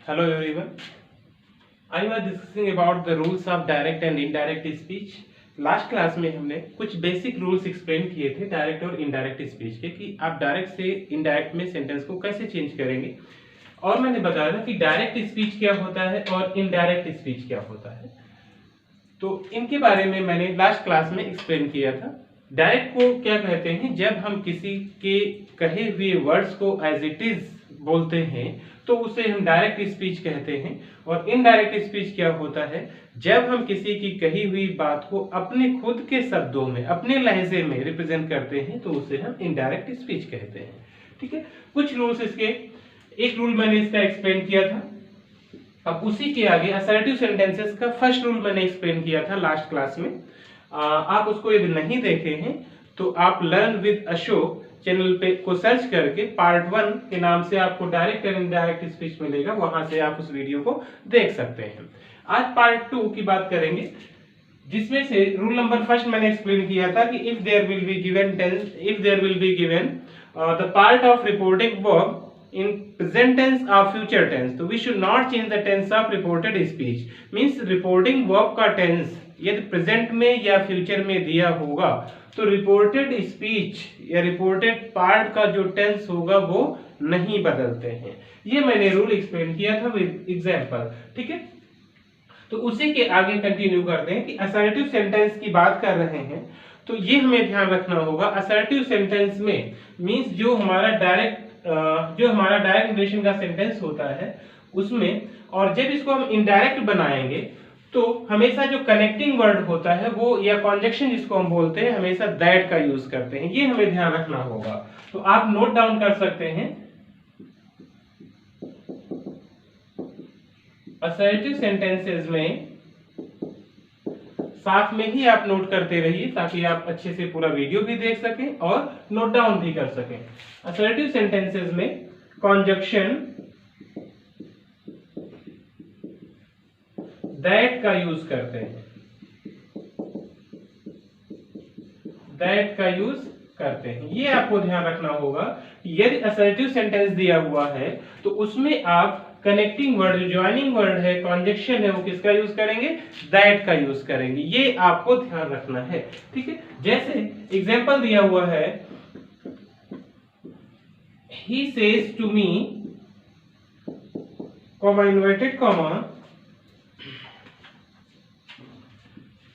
Hello everyone. I was discussing about the rules of direct and indirect speech. Last class में हमने कुछ basic rules explain किए थे direct और indirect speech के कि आप डायरेक्ट से इनडायरेक्ट में सेंटेंस को कैसे चेंज करेंगे, और मैंने बताया था कि डायरेक्ट स्पीच क्या होता है और इनडायरेक्ट स्पीच क्या होता है। तो इनके बारे में मैंने लास्ट क्लास में एक्सप्लेन किया था। डायरेक्ट को क्या कहते हैं, जब हम किसी के कहे हुए वर्ड्स को एज इट इज बोलते हैं तो उसे हम डायरेक्ट स्पीच कहते हैं। और इनडायरेक्ट स्पीच क्या होता है, जब हम किसी की कही हुई बात को अपने खुद के शब्दों में, अपने लहजे में रिप्रेजेंट करते हैं तो उसे हम इनडायरेक्ट स्पीच कहते हैं। ठीक है, कुछ रूल्स इसके, एक रूल मैंने इसका एक्सप्लेन किया था। अब उसी के आगे असर्टिव सेंटेंसेस का फर्स्ट रूल मैंने एक्सप्लेन किया था लास्ट क्लास में। आप उसको यदि नहीं देखे हैं तो आप लर्न विद अशोक चैनल पे को सर्च करके पार्ट 1 के नाम से आपको डायरेक्ट एंड इनडायरेक्ट स्पीच मिलेगा, वहां से आप उस वीडियो को देख सकते हैं। आज पार्ट 2 की बात करेंगे, जिसमें से रूल नंबर फर्स्ट मैंने एक्सप्लेन किया था कि if there will be given the part of reporting verb in present tense or future tense, तो we should not change the tense of reported speech. means reporting verb का tense यदि present में या future में दिया होगा तो reported speech या reported part का जो tense होगा वो नहीं बदलते हैं। ये मैंने रूल एक्सप्लेन किया था विद एग्जांपल। ठीक है, तो उसी के आगे कंटिन्यू करते हैं कि असर्टिव सेंटेंस की बात कर रहे हैं। तो ये हमें ध्यान रखना होगा, असर्टिव सेंटेंस में मींस जो हमारा डायरेक्ट रिलेशन का सेंटेंस होता है उसमें, और जब इसको हम इनडायरेक्ट बनाएंगे तो हमेशा जो कनेक्टिंग वर्ड होता है वो या कॉन्जक्शन जिसको हम बोलते हैं हमेशा दैट का यूज करते हैं। ये हमें ध्यान रखना होगा। तो आप नोट डाउन कर सकते हैं, असर्टिव सेंटेंसेस में साथ में ही आप नोट करते रहिए ताकि आप अच्छे से पूरा वीडियो भी देख सकें और नोट डाउन भी कर सकें। असर्टिव सेंटेंसेस में कॉन्जक्शन दैट का यूज करते हैं, दैट का यूज करते हैं। ये आपको ध्यान रखना होगा। यदि असर्टिव सेंटेंस दिया हुआ है तो उसमें आप कनेक्टिंग वर्ड, जो ज्वाइनिंग वर्ड है, कॉन्जक्शन है, वो किसका यूज करेंगे, दैट का यूज करेंगे। ये आपको ध्यान रखना है। ठीक है, जैसे एग्जांपल दिया हुआ है, he says to me, comma inverted comma,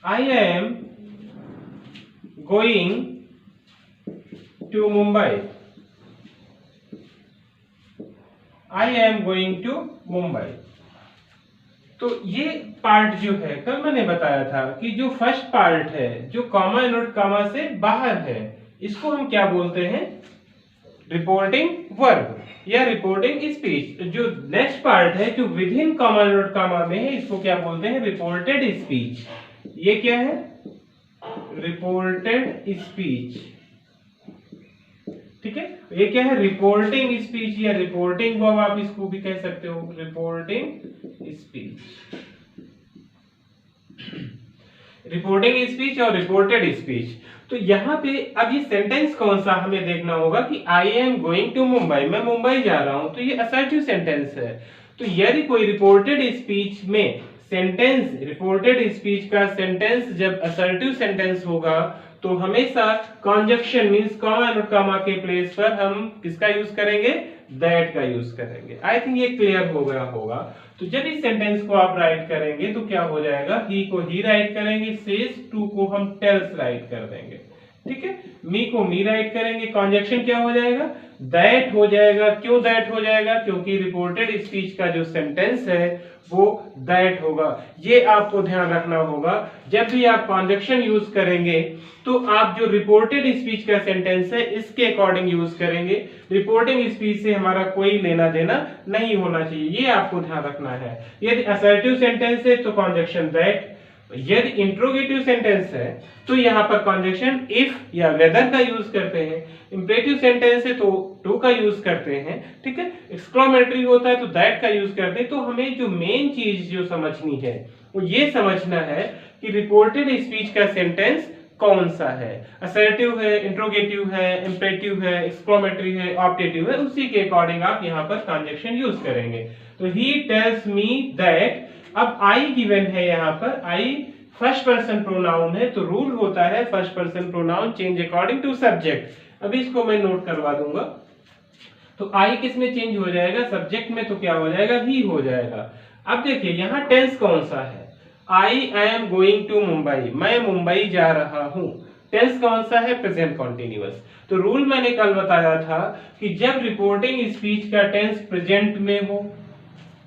I am going to Mumbai. I am going to Mumbai. तो ये पार्ट जो है कल मैंने बताया था कि जो फर्स्ट पार्ट है जो कॉमा इनवर्ट कॉमा से बाहर है, इसको हम क्या बोलते हैं, रिपोर्टिंग वर्ब या रिपोर्टिंग स्पीच। जो नेक्स्ट पार्ट है जो within comma invert comma में है, इसको क्या बोलते हैं, रिपोर्टेड स्पीच। ये क्या है, रिपोर्टेड स्पीच। ठीक है, ये क्या है, रिपोर्टिंग स्पीच या रिपोर्टिंग वर्ब आप इसको भी कह सकते हो, रिपोर्टिंग स्पीच। रिपोर्टिंग स्पीच और रिपोर्टेड स्पीच। तो यहाँ पे अब ये सेंटेंस कौन सा हमें देखना होगा कि I am going to Mumbai, मैं मुंबई जा रहा हूं, तो ये असर्टिव सेंटेंस है। तो यदि कोई रिपोर्टेड स्पीच में सेंटेंस, रिपोर्टेड स्पीच का सेंटेंस जब असर्टिव सेंटेंस होगा तो हमेशा कॉन्जक्शन मींस कॉमा और कॉमा के प्लेस पर हम किसका यूज करेंगे, दैट का यूज करेंगे। आई थिंक ये क्लियर हो गया होगा। तो जब इस सेंटेंस को आप राइट करेंगे तो क्या हो जाएगा, ही को ही राइट करेंगे, सेज टू को हम टेल्स राइट कर देंगे। ठीक है, मी को मी राइट करेंगे, कॉन्जक्शन क्या हो जाएगा, दैट हो जाएगा। क्यों दैट हो जाएगा, क्योंकि रिपोर्टेड स्पीच का जो सेंटेंस है वो दैट होगा। ये आपको ध्यान रखना होगा। जब भी आप कॉन्जक्शन यूज करेंगे तो आप जो रिपोर्टेड स्पीच का सेंटेंस है इसके अकॉर्डिंग यूज करेंगे। रिपोर्टिंग स्पीच से हमारा कोई लेना देना नहीं होना चाहिए, ये आपको ध्यान रखना है। यदि असर्टिव सेंटेंस है तो कॉन्जक्शन दैट, यदि इंट्रोगेटिव सेंटेंस है तो यहाँ पर कॉन्जक्शन इफ या वेदर का यूज करते हैं। इंपरेटिव सेंटेंस है तो टू का यूज करते हैं। ठीक है, एक्सक्लेमेटरी होता है तो दैट का यूज करते हैं। तो हमें जो मेन चीज जो समझनी है वो ये समझना है कि रिपोर्टेड स्पीच का सेंटेंस कौन सा है, असर्टिव है, इंट्रोगेटिव है, इंपेरेटिव है, एक्सक्लेमेटरी है, ऑप्टेटिव है, उसी के अकॉर्डिंग आप यहाँ पर कंजक्शन यूज करेंगे। तो ही टेल्स मी दैट, अब आई गिवन है यहाँ पर, आई फर्स्ट पर्सन प्रोनाउन है, तो रूल होता है first person pronoun change according to subject. अभी इसको मैं नोट करवा दूंगा। तो आई किस में चेंज हो जाएगा, सब्जेक्ट में, तो क्या हो जाएगा, ही हो जाएगा। अब देखिए यहाँ टेंस कौन सा है, I am going to Mumbai, मैं मुंबई जा रहा हूं। टेंस कौन सा है, प्रेजेंट कॉन्टिन्यूअस। तो रूल मैंने कल बताया था कि जब रिपोर्टिंग स्पीच का टेंस प्रेजेंट में हो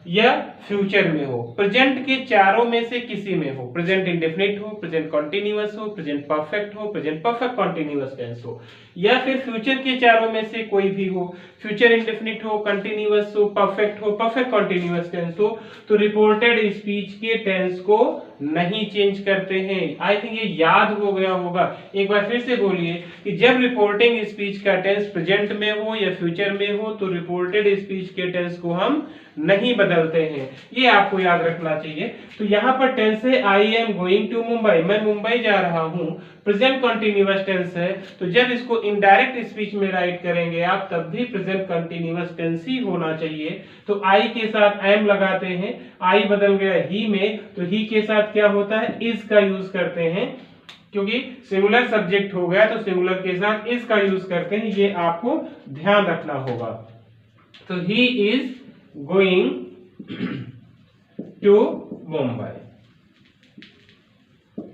या फ्यूचर में हो, प्रेजेंट के चारों में से किसी में हो, प्रेजेंट इंडेफिनिट हो, प्रेजेंट कॉन्टिन्यूअस हो, प्रेजेंट परफेक्ट हो, प्रेजेंट परफेक्ट कॉन्टिन्यूअस टेंस हो, या फिर फ्यूचर के चारों में से कोई भी हो, फ्यूचर इंडेफिनिट हो, कंटिन्यूअस हो, परफेक्ट कॉन्टिन्यूअस टेंस हो, तो रिपोर्टेड स्पीच के टेंस को नहीं चेंज करते हैं। आई थिंक ये याद हो गया होगा, एक बार फिर से बोलिए कि जब रिपोर्टिंग स्पीच का टेंस प्रेजेंट में हो या फ्यूचर में हो, तो रिपोर्टेड स्पीच के टेंस को हम नहीं बदलते हैं, ये आपको याद रखना चाहिए। तो यहाँ पर टेंस है I am going to Mumbai, मैं मुंबई जा रहा हूँ, प्रेजेंट कंटीन्यूअस टेंस है, तो जब इसको इनडायरेक्ट स्पीच में राइट करेंगे आप, तब भी प्रेजेंट कंटीन्यूअस टेंस ही होना चाहिए। तो आई के साथ एम लगाते हैं, आई बदल गया ही में, तो ही के साथ क्या होता है, इज का यूज करते हैं, क्योंकि सिंगुलर सब्जेक्ट हो गया तो सिंगुलर के साथ इज का यूज करते हैं, ये आपको ध्यान रखना होगा। तो he is going to Mumbai,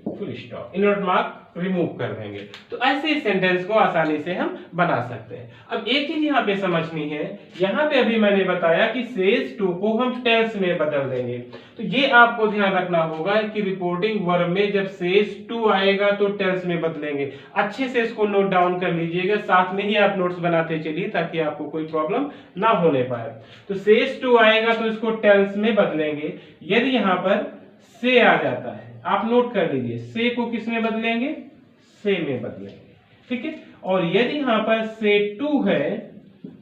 full stop, invert mark remove कर देंगे। तो ऐसे इस सेंटेंस को आसानी से हम बना सकते हैं। अब एक चीज यहाँ पे समझनी है, यहाँ पे अभी मैंने बताया कि सेज टू को हम टेल्स में बदल देंगे, तो ये आपको ध्यान रखना होगा कि रिपोर्टिंग वर्ब में जब सेज टू आएगा तो टेल्स में बदलेंगे। अच्छे से इसको नोट डाउन कर लीजिएगा, साथ में ही आप नोट्स बनाते चलिए ताकि आपको कोई प्रॉब्लम ना होने पाए। तो सेज टू आएगा तो इसको टेल्स में बदलेंगे। यदि यहाँ पर से आ जाता है, आप नोट कर लीजिए, से को किस में बदलेंगे, से में बदलेंगे, ठीक है। और यदि यहाँ पर से टू है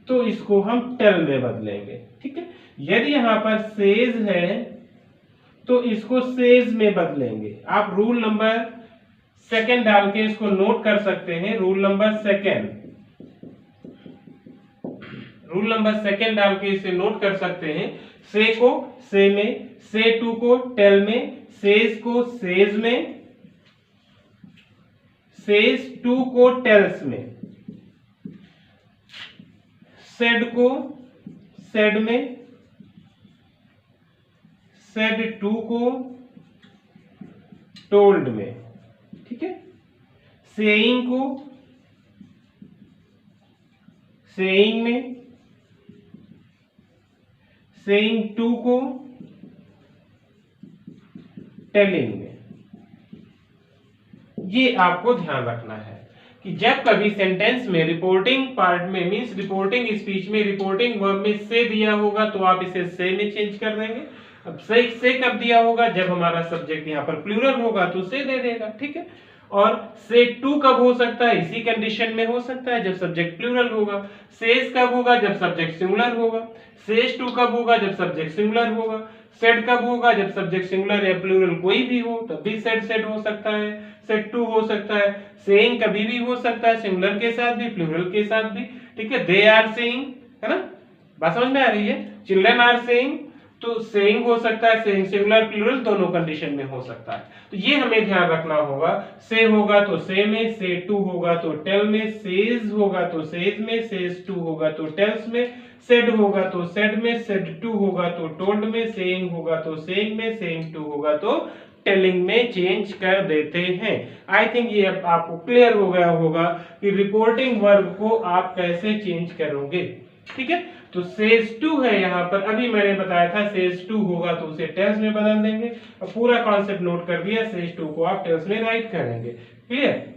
तो इसको हम टेल में बदलेंगे, ठीक है। यदि यहाँ पर सेज है तो इसको सेज में बदलेंगे। आप रूल नंबर सेकंड डाल के इसको नोट कर सकते हैं, रूल नंबर सेकंड डाल के इसे नोट कर सकते हैं। से को से में, से टू को टेल में, सेज को सेज में, सेज टू को टेल्स में, सेड को सेड में, सेड टू को टोल्ड में, ठीक है। सेइंग को सेइंग में, सेइंग टू को टेलिंग में। ये आपको ध्यान रखना है कि जब कभी सेंटेंस में रिपोर्टिंग पार्ट में मींस रिपोर्टिंग स्पीच में रिपोर्टिंग वर्ब में से दिया होगा तो आप इसे से में चेंज कर देंगे। अब से कब दिया होगा, जब हमारा सब्जेक्ट यहाँ पर प्लूरल होगा तो से दे देगा, ठीक है। और से टू कब हो सकता है, इसी कंडीशन में हो सकता है जब सब्जेक्ट प्लूरल होगा। सेज कब होगा, जब सब्जेक्ट सिंगुलर होगा। सेज टू कब होगा, जब सब्जेक्ट सिंगुलर होगा। सेड कब होगा, जब सब्जेक्ट सिंगुलर या प्लूरल कोई भी हो, तब भी सेड हो सकता है, सेड टू हो सकता है। सेइंग कभी भी हो सकता है, सिंगुलर के साथ भी प्लूरल के साथ भी, ठीक है। दे आर सेइंग, है ना, बात समझ में आ रही है। चिल्ड्रन आर सेइंग, तो सेइंग हो सकता है, सेइंग सिंगुलर प्लूरल दोनों कंडीशन में हो सकता है। तो ये हमें ध्यान रखना होगा। से होगा तो से में, से टू होगा तो टेल में, सेज होगा तो सेज में, सेज टू होगा तो टेल्स में, सेड होगा तो सेड में, सेड टू होगा तो टोल्ड में, सेइंग होगा तो सेइंग में, सेइंग टू होगा तो टेलिंग में चेंज कर देते हैं। आई थिंक ये अब आपको क्लियर हो गया होगा कि रिपोर्टिंग वर्ब को आप कैसे चेंज करोगे, ठीक है। तो सेज टू है यहाँ पर, अभी मैंने बताया था सेज टू होगा तो उसे टेल्स में बदल देंगे। अब पूरा कॉन्सेप्ट नोट कर दिया, सेज टू को आप टेल्स में राइट करेंगे, क्लियर।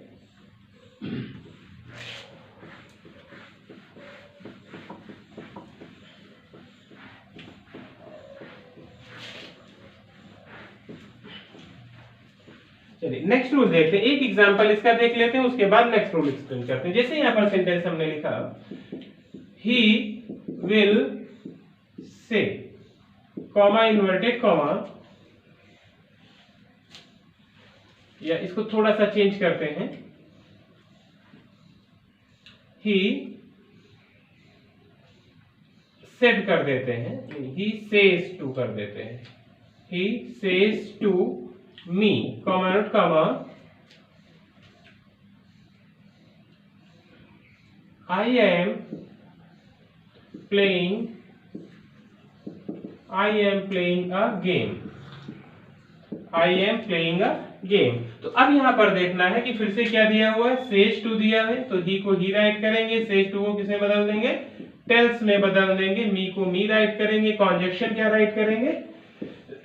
चलिए नेक्स्ट रूल देखते हैं, एक एग्जांपल इसका देख लेते हैं, उसके बाद नेक्स्ट रूल एक्सप्लेन करते हैं। जैसे यहाँ पर सेंटेंस हमने लिखा, he will say, comma inverted comma, या इसको थोड़ा सा चेंज करते हैं, ही सेड कर देते हैं, ही सेज टू कर देते हैं, he says to me, comma not comma, I am playing a game, I am playing a game. तो अब यहां पर देखना है कि फिर से क्या दिया हुआ है, सेज टू दिया है, तो ही को ही राइट करेंगे, सेज टू को किसमें बदल देंगे, टेल्स में बदल देंगे, मी को मी राइट करेंगे, कॉन्जक्शन क्या राइट करेंगे,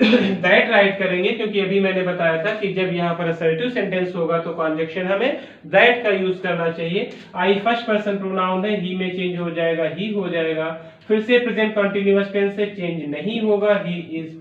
दैट राइट करेंगे, क्योंकि अभी मैंने बताया था कि जब यहाँ पर असर्टिव सेंटेंस होगा तो कॉन्जक्शन हमें दैट का यूज करना चाहिए। आई फर्स्ट पर्सन प्रोनाउन है, ही में चेंज हो जाएगा, ही हो जाएगा। फिर से प्रेजेंट कंटीन्यूअस टेंस से चेंज नहीं होगा, he is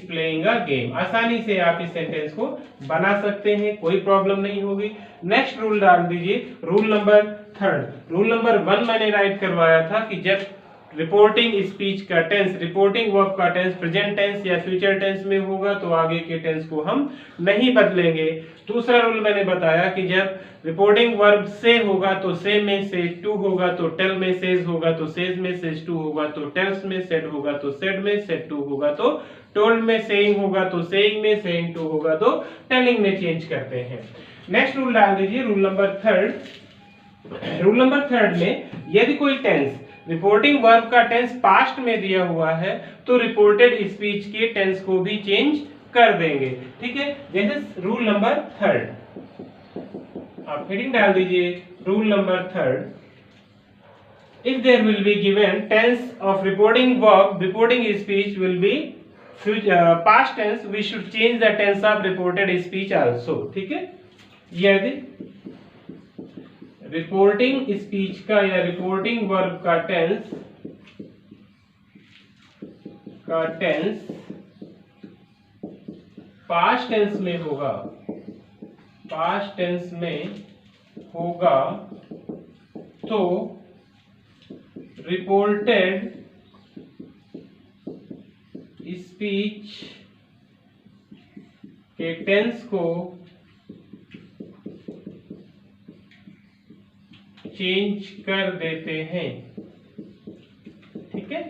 playing a game. आसानी से आप इस सेंटेंस को बना सकते हैं, कोई प्रॉब्लम नहीं होगी। नेक्स्ट रूल डाल दीजिए, रूल नंबर 3। रूल नंबर 1 मैंने राइट करवाया था कि जब रिपोर्टिंग स्पीच का टेंस, रिपोर्टिंग वर्ब का टेंस प्रेजेंट टेंस या फ्यूचर टेंस में होगा तो आगे के टेंस को हम नहीं बदलेंगे। दूसरा रूल मैंने बताया कि जब रिपोर्टिंग वर्ब से होगा तो से में सेज टू होगा, तो टेल में सेज होगा तो सेज में सेज टू होगा, तो टेल्स में सेड होगा तो सेड में सेड टू होगा, तो टोल्ड में सेइंग होगा तो सेइंग में सेइंग टू होगा, तो टेलिंग में चेंज करते हैं। नेक्स्ट रूल डाल दीजिए, रूल नंबर 3। रूल नंबर 3 में यदि कोई टेंस रिपोर्टिंग वर्ब का टेंस पास्ट में दिया हुआ है तो रिपोर्टेड स्पीच के टेंस को भी चेंज कर देंगे, ठीक है। जैसे रूल नंबर 3, आप हेडिंग डाल दीजिए, rule number 3, if there will be given tense of reporting verb, reporting speech will be past tense, we should change the tense of reported speech also, ठीक है। यदि रिपोर्टिंग स्पीच का या reporting verb का tense past tense में होगा, past tense में होगा तो रिपोर्टेड स्पीच के टेंस को चेंज कर देते हैं, ठीक है।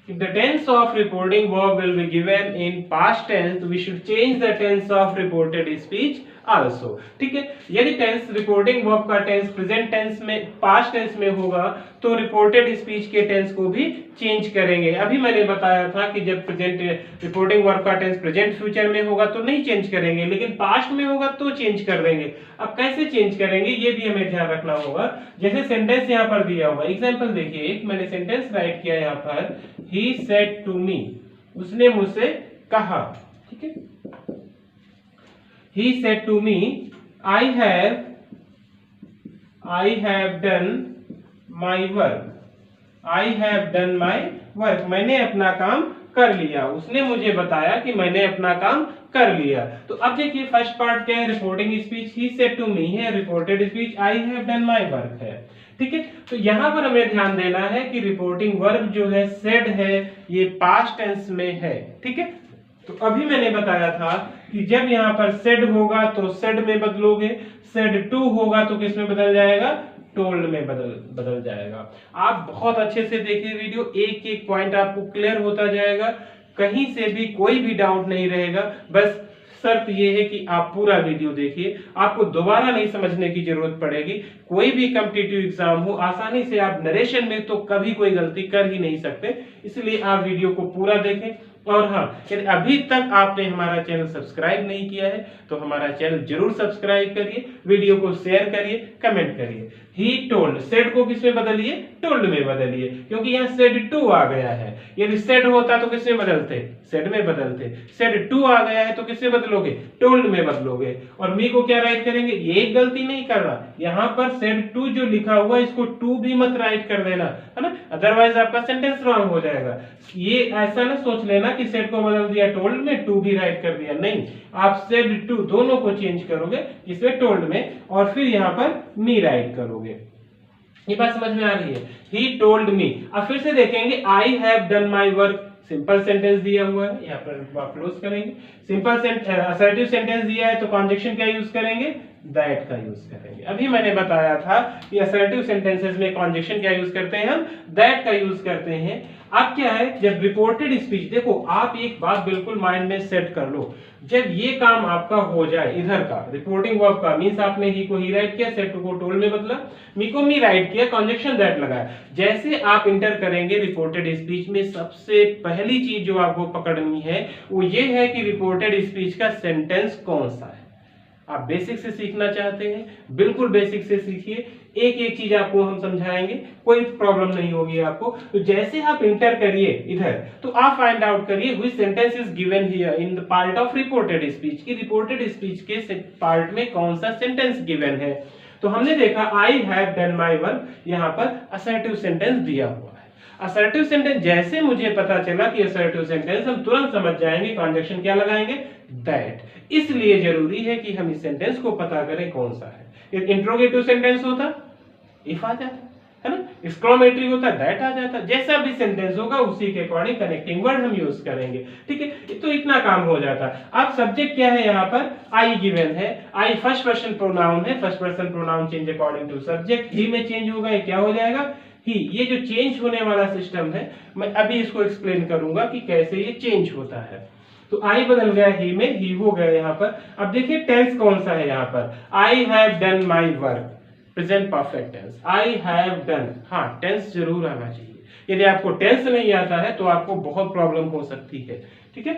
If the tense of reporting verb will be given in past tense, we should change the tense of reported speech also, ठीक है। यदि टेंस रिपोर्टिंग वर्ब का टेंस प्रेजेंट टेंस में पास्ट टेंस में होगा तो रिपोर्टेड स्पीच के tense को भी चेंज करेंगे। अभी मैंने बताया था कि जब प्रेजेंट रिपोर्टिंग वर्ब का टेंस प्रेजेंट फ्यूचर में होगा तो नहीं चेंज करेंगे, लेकिन पास्ट में होगा तो चेंज कर देंगे। अब कैसे चेंज करेंगे ये भी हमें ध्यान रखना होगा। जैसे सेंटेंस यहाँ पर दिया हुआ, एग्जाम्पल देखिए, एक मैंने सेंटेंस राइट किया यहाँ पर, ही सेड टू मी, उसने मुझसे कहा, ठीक है। He said to me, I have done my work. I have done my work. मैंने अपना काम कर लिया। उसने मुझे बताया कि मैंने अपना काम कर लिया। तो अब देखिए फर्स्ट पार्ट क्या है, reporting speech he said to me है, reported speech I have done my work है, ठीक है। तो यहाँ पर हमें ध्यान देना है कि रिपोर्टिंग वर्ब जो है said है, ये पास्ट टेंस में है, ठीक है। तो अभी मैंने बताया था कि जब यहाँ पर सेड होगा तो सेड में बदलोगे, सेड टू होगा तो किस में बदल जाएगा, टोल्ड में बदल जाएगा। आप बहुत अच्छे से देखिए वीडियो, एक एक पॉइंट आपको क्लियर होता जाएगा, कहीं से भी कोई भी डाउट नहीं रहेगा। बस शर्त यह है कि आप पूरा वीडियो देखिए, आपको दोबारा नहीं समझने की जरूरत पड़ेगी। कोई भी कॉम्पिटिटिव एग्जाम हो, आसानी से आप नरेशन में तो कभी कोई गलती कर ही नहीं सकते, इसलिए आप वीडियो को पूरा देखें। और हाँ, यदि अभी तक आपने हमारा चैनल सब्सक्राइब नहीं किया है तो हमारा चैनल जरूर सब्सक्राइब करिए, वीडियो को शेयर करिए, कमेंट करिए। ही टोल्ड, सेड को किस में बदलिए, टोल्ड में बदलिए, क्योंकि यहाँ सेड टू आ गया है। यदि सेड होता तो किस में बदलते, सेड में बदलते। सेड टू आ गया है तो किससे बदलोगे, टोल्ड में बदलोगे। और मी को क्या राइट करेंगे, ये गलती नहीं करना, यहाँ पर सेड टू जो लिखा हुआ है इसको टू भी मत राइट कर देना, है ना, अदरवाइज आपका सेंटेंस रॉन्ग हो जाएगा। ये ऐसा ना सोच लेना कि सेड को बदल दिया टोल्ड में, टू भी राइट कर दिया, नहीं, आप सेड टू दोनों को चेंज करोगे, इसमें टोल्ड में, और फिर यहाँ पर मी राइट करोगे। ये बात समझ में आ रही है, ही टोल्ड मी। अब फिर से देखेंगे, आई have done my work, simple sentence दिया हुआ है, यहाँ पर आप क्लोज करेंगे। सिंपल असर्टिव सेंटेंस दिया है तो कॉन्जक्शन क्या यूज करेंगे, दैट का यूज करेंगे। अभी मैंने बताया था कि असर्टिव सेंटेंसेस में कॉन्जक्शन क्या यूज करते हैं, हम दैट का यूज करते हैं। अब क्या है, जब रिपोर्टेड स्पीच, देखो आप एक बात बिल्कुल माइंड में सेट कर लो, जब ये काम आपका हो जाए इधर का रिपोर्टिंग वर्ब का, मींस आपने ही को ही राइट किया, सेट को टोल में बदला, मी को मी राइट किया, कॉन्जक्शन दैट लगाया। जैसे आप इंटर करेंगे रिपोर्टेड स्पीच में, सबसे पहली चीज जो आपको पकड़नी है वो ये है कि रिपोर्टेड स्पीच का सेंटेंस कौन सा है। आप बेसिक से सीखना चाहते हैं, बिल्कुल बेसिक से सीखिए, एक एक चीज आपको हम समझाएंगे, कोई प्रॉब्लम नहीं होगी आपको। तो जैसे आप इंटर करिए इधर, तो आप फाइंड आउट करिए which sentence is given here in the part of reported speech, की रिपोर्टेड स्पीच के पार्ट में कौन सा सेंटेंस गिवन है। तो हमने देखा आई हैव डन माय वर्क, यहाँ पर असर्टिव सेंटेंस दिया हुआ है। असर्टिव सेंटेंस जैसे मुझे पता चला कि असर्टिव सेंटेंस, हम तुरंत समझ जाएंगे कॉन्जक्शन क्या लगाएंगे, दैट। इसलिए जरूरी है कि हम इस सेंटेंस को पता करें कौन सा है। इंट्रोगेटिव सेंटेंस होता इफ आ जाता है ना, एक्सक्लेमेटरी होता दैट आ जाता। जैसा भी सेंटेंस होगा उसी के अकॉर्डिंग कनेक्टिंग वर्ड हम यूज करेंगे, ठीक है। तो इतना काम हो जाता। अब सब्जेक्ट क्या है, यहाँ पर आई गिवन है, आई फर्स्ट पर्सन प्रोनाउन है, first person pronoun change according to subject, he में चेंज होगा, ये क्या हो जाएगा, ही। ये जो चेंज होने वाला सिस्टम है, मैं अभी इसको एक्सप्लेन करूंगा कि कैसे ये चेंज होता है। तो आई बदल गया ही में, ही हो गया यहाँ पर। अब देखिए टेंस कौन सा है यहाँ पर, I have done my work, present perfect tense, I have done. हाँ, टेंस जरूर आना चाहिए। यदि आपको टेंस नहीं आता है तो आपको बहुत प्रॉब्लम हो सकती है, ठीक है।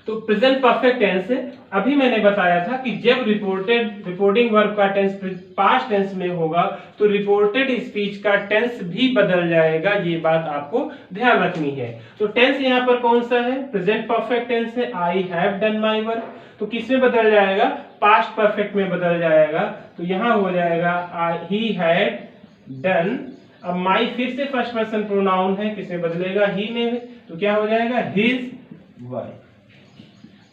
तो प्रेजेंट परफेक्ट टेंस है। अभी मैंने बताया था कि जब रिपोर्टिंग वर्ब का टेंस पास्ट टेंस में होगा तो रिपोर्टेड स्पीच का टेंस भी बदल जाएगा, ये बात आपको ध्यान रखनी है। तो टेंस यहाँ पर कौन सा है, प्रेजेंट परफेक्ट टेंस है, आई हैव डन माई वर्क। तो किस में बदल जाएगा, पास्ट परफेक्ट में बदल जाएगा। तो यहाँ हो जाएगा ही हैड डन। अब माई फिर से फर्स्ट पर्सन प्रोनाउन है, किसमें बदलेगा, ही में, तो क्या हो जाएगा, हिज वर्क।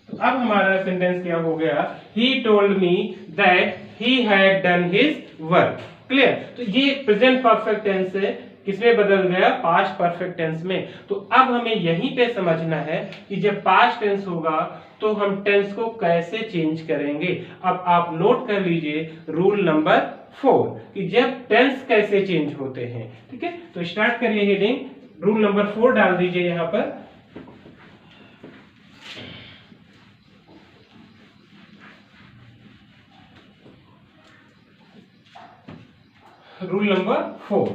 तो अब हमारा सेंटेंस क्या हो गया, he told me that he had done his work। Clear. तो ये प्रेजेंट परफेक्ट टेंस है, किसमें बदल गया, पास्ट परफेक्ट टेंस में। तो अब हमें यहीं पे समझना है कि जब पास्ट टेंस होगा तो हम टेंस को कैसे चेंज करेंगे। अब आप नोट कर लीजिए रूल नंबर 4 कि जब टेंस कैसे चेंज होते हैं, ठीक है। तो स्टार्ट करिए हेडिंग, रूल नंबर 4 डाल दीजिए यहाँ पर। रूल नंबर 4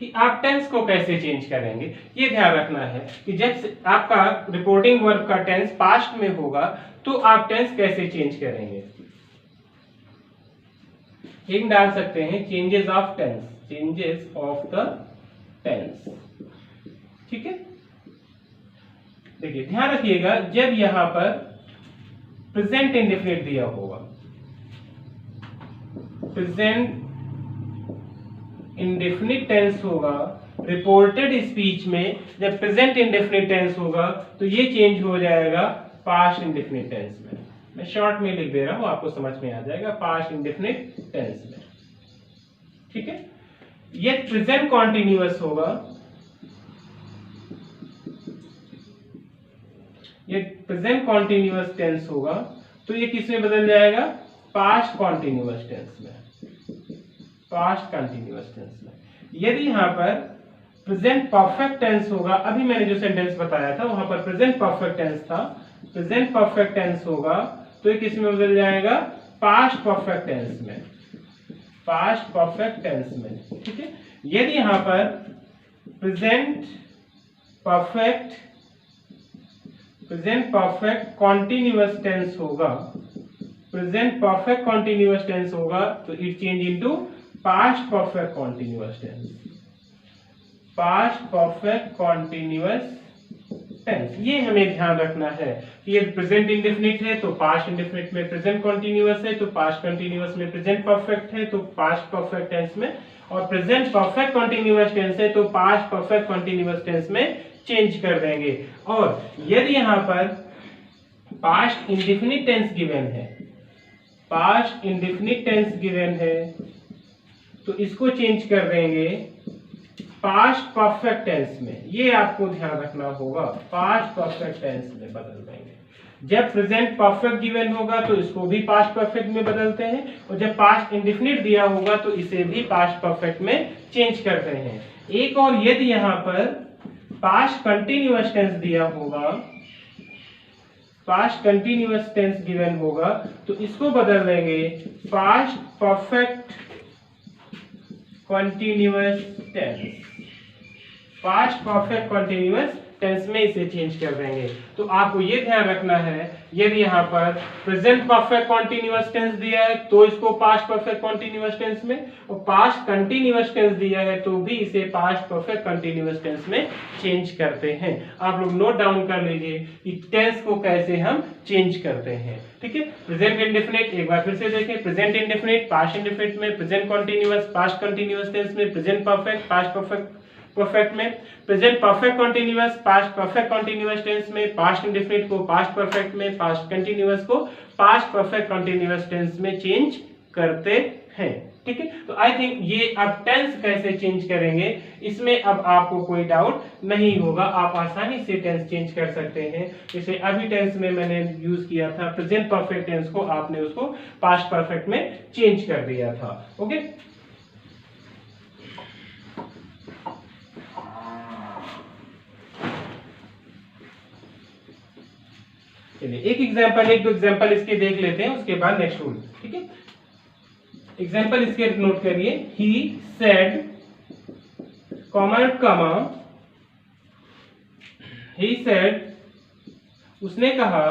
कि आप टेंस को कैसे चेंज करेंगे, ये ध्यान रखना है कि जब आपका रिपोर्टिंग वर्ब का टेंस पास्ट में होगा तो आप टेंस कैसे चेंज करेंगे। एक डाल सकते हैं changes of tense, changes of the tense, ठीक है। देखिए ध्यान रखिएगा, जब यहां पर प्रेजेंट इंडेफिनिट दिया होगा, प्रेजेंट इंडेफिनिट टेंस होगा रिपोर्टेड स्पीच में, जब प्रेजेंट इंडेफिनिट टेंस होगा तो ये चेंज हो जाएगा पास्ट इंडेफिनिट टेंस में। मैं शॉर्ट में लिख दे रहा हूं, आपको समझ में आ जाएगा, पास्ट इंडेफिनिट टेंस में, ठीक है। ये प्रेजेंट कॉन्टिन्यूअस होगा, ये प्रेजेंट कॉन्टिन्यूअस टेंस होगा तो ये किस में बदल जाएगा, पास्ट कॉन्टिन्यूअस टेंस में, पास्ट कंटिन्यूअस टेंस में। यदि यहां पर प्रेजेंट परफेक्ट टेंस होगा, अभी मैंने जो सेंटेंस बताया था वहां पर प्रेजेंट परफेक्ट टेंस था, प्रेजेंट परफेक्ट टेंस होगा तो ये किस में बदल जाएगा, पास्ट परफेक्ट टेंस में, पास्ट परफेक्ट टेंस में, ठीक है। यदि यहां पर प्रेजेंट परफेक्ट कॉन्टिन्यूअस टेंस होगा, प्रेजेंट परफेक्ट कॉन्टिन्यूअस टेंस होगा तो it change into past perfect continuous tense, past perfect continuous tense. ये हमें ध्यान रखना है कि ये प्रेजेंट इंडेफिनिट है तो पास्ट इंडेफिनिट में प्रेजेंट कॉन्टिन्यूअस है, तो पास्ट कॉन्टिन्यूअस में प्रेजेंट परफेक्ट है तो पास्ट परफेक्ट टेंस में, और प्रेजेंट परफेक्ट कॉन्टिन्यूअस टेंस है तो पास्ट परफेक्ट कॉन्टिन्यूअस टेंस में चेंज कर देंगे। और यदि यहां पर पास्ट इंडेफिनिट टेंस गिवन है, पास्ट इंडेफिनिट टेंस गिवन है तो इसको चेंज कर देंगे पास्ट परफेक्ट टेंस में, ये आपको ध्यान रखना होगा, पास्ट परफेक्ट टेंस में बदल देंगे। जब प्रेजेंट परफेक्ट गिवन होगा तो इसको भी पास्ट परफेक्ट में बदलते हैं, और जब पास्ट इंडेफिनिट दिया होगा तो इसे भी पास्ट परफेक्ट में चेंज करते हैं। एक और यदि यहाँ पर पास्ट कंटिन्यूअस टेंस दिया होगा, पास्ट कंटिन्यूअस टेंस गिवन होगा तो इसको बदल देंगे past perfect continuous tense, past perfect continuous tense में इसे चेंज कर देंगे। तो आपको ये ध्यान रखना है, यदि यहाँ पर प्रेजेंट परफेक्ट कंटिन्यूअस टेंस दिया है तो इसको पास्ट परफेक्ट कंटिन्यूअस टेंस में, और पास्ट कंटिन्यूअस टेंस दिया है तो भी इसे पास्ट परफेक्ट कंटिन्यूअस टेंस में चेंज करते हैं। आप लोग नोट डाउन कर लीजिए कि टेंस को कैसे हम चेंज करते हैं, ठीक है। प्रेजेंट इंडेफिनिट एक बार फिर से देखें, प्रेजेंट इंडेफिनिट पास्ट इंडेफिनिट में, present continuous past continuous tense में, प्रेजेंट परफेक्ट पास्ट परफेक्ट में, present perfect continuous past perfect continuous tense में, पास्ट इंडेफिनिट को पास्ट परफेक्ट में, पास्ट कंटिन्यूअस को पास्ट परफेक्ट कंटिन्यूअस टेंस में चेंज करते हैं, ठीक है। तो आई थिंक ये अब टेंस कैसे चेंज करेंगे इसमें अब आपको कोई डाउट नहीं होगा, आप आसानी से टेंस चेंज कर सकते हैं। जैसे अभी टेंस में मैंने यूज किया था प्रेजेंट परफेक्ट टेंस को, आपने उसको पास्ट परफेक्ट में चेंज कर दिया था, ओके। चलिए एक दो एग्जांपल इसके देख लेते हैं, उसके बाद नेक्स्ट रूल, ठीक है। एग्जांपल इसके नोट करिए, he said comma, he said उसने कहा,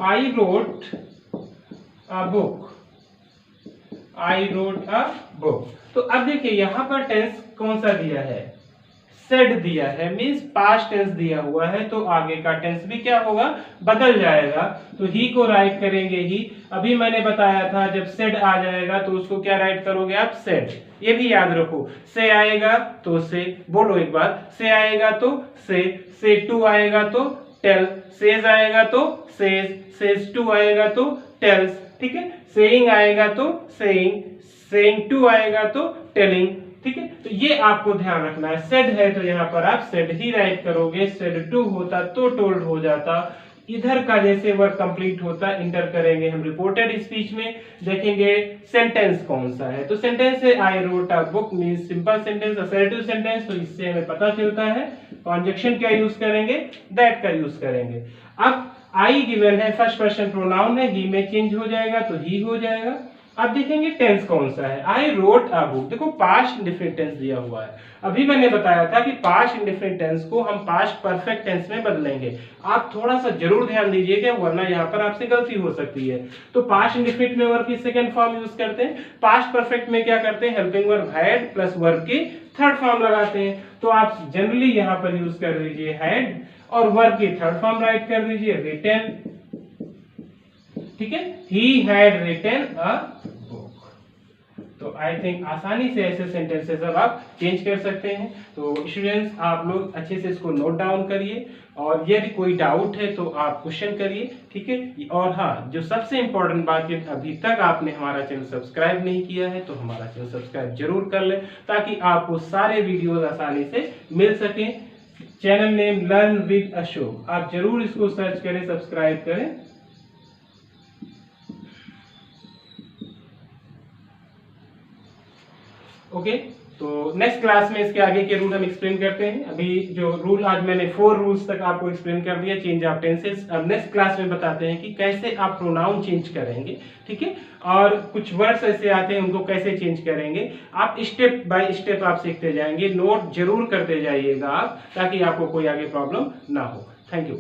I wrote a book, I wrote a book. तो अब देखिए यहां पर टेंस कौन सा दिया है, सेड दिया है, मींस पास्ट टेंस दिया हुआ है, तो आगे का टेंस भी क्या होगा, बदल जाएगा। तो ही को राइट करेंगे ही, अभी मैंने बताया था जब सेड आ जाएगा तो उसको क्या राइट करोगे आप, सेड। ये भी याद रखो, से आएगा तो से, बोलो एक बार, से आएगा तो से टू आएगा तो टेल, सेज आएगा तो सेज टू आएगा तो टेल्स, ठीक है। सेइंग आएगा तो सेइंग टू आएगा तो टेलिंग, ठीक है। तो ये आपको ध्यान रखना है, सेड है तो यहाँ पर आप सेड ही राइट करोगे, सेड टू होता तो टोल्ड हो जाता। इधर का जैसे वर्ड कंप्लीट होता इंटर करेंगे हम रिपोर्टेड स्पीच में, देखेंगे सेंटेंस कौन सा है। तो सेंटेंस है I wrote a book, means simple sentence, assertive sentence, तो इससे हमें पता चलता है कंजक्शन क्या यूज करेंगे, दैट का यूज करेंगे। अब आई गिवन है, फर्स्ट पर्सन प्रोनाउन है, ही में चेंज हो जाएगा तो ही हो जाएगा। अब देखेंगे टेंस कौन सा है, आई रोट अ बुक, देखो पास्ट इंडेफिनिट टेंस दिया हुआ है। अभी मैंने बताया था कि पास्ट इंडेफिनिट टेंस को हम पास्ट परफेक्ट टेंस में बदलेंगे, आप थोड़ा सा जरूर ध्यान दीजिएगा वरना यहाँ पर आपसे गलती हो सकती है। तो पास्ट इंडेफिनिट में वर्ब की सेकंड फॉर्म यूज करते हैं, पास्ट परफेक्ट में क्या करते हैं, helping verb had plus verb की थर्ड फॉर्म लगाते हैं। तो आप जनरली यहाँ पर यूज कर लीजिए हैड और वर्ब की थर्ड फॉर्म राइट कर दीजिए रिटन, ठीक है, he had written a book. तो आई थिंक आसानी से ऐसे सेंटेंसेस अब आप चेंज कर सकते हैं। तो स्टूडेंट्स आप लोग अच्छे से इसको नोट डाउन करिए, और यदि कोई डाउट है तो आप क्वेश्चन करिए, ठीक है। और हाँ, जो सबसे इंपॉर्टेंट बात है, अभी तक आपने हमारा चैनल सब्सक्राइब नहीं किया है तो हमारा चैनल सब्सक्राइब जरूर कर लें, ताकि आपको सारे वीडियोज आसानी से मिल सके। Channel name learn with Ashok, आप जरूर इसको सर्च करें, सब्सक्राइब करें। ओके, तो नेक्स्ट क्लास में इसके आगे के रूल हम एक्सप्लेन करते हैं। अभी जो रूल आज मैंने 4 रूल्स तक आपको एक्सप्लेन कर दिया, चेंज ऑफ टेंसेस। अब नेक्स्ट क्लास में बताते हैं कि कैसे आप प्रोनाउन चेंज करेंगे, ठीक है, और कुछ वर्ड्स ऐसे आते हैं उनको कैसे चेंज करेंगे। आप स्टेप बाय स्टेप आप सीखते जाएंगे, नोट जरूर करते जाइएगा आप, ताकि आपको कोई आगे प्रॉब्लम ना हो। Thank you.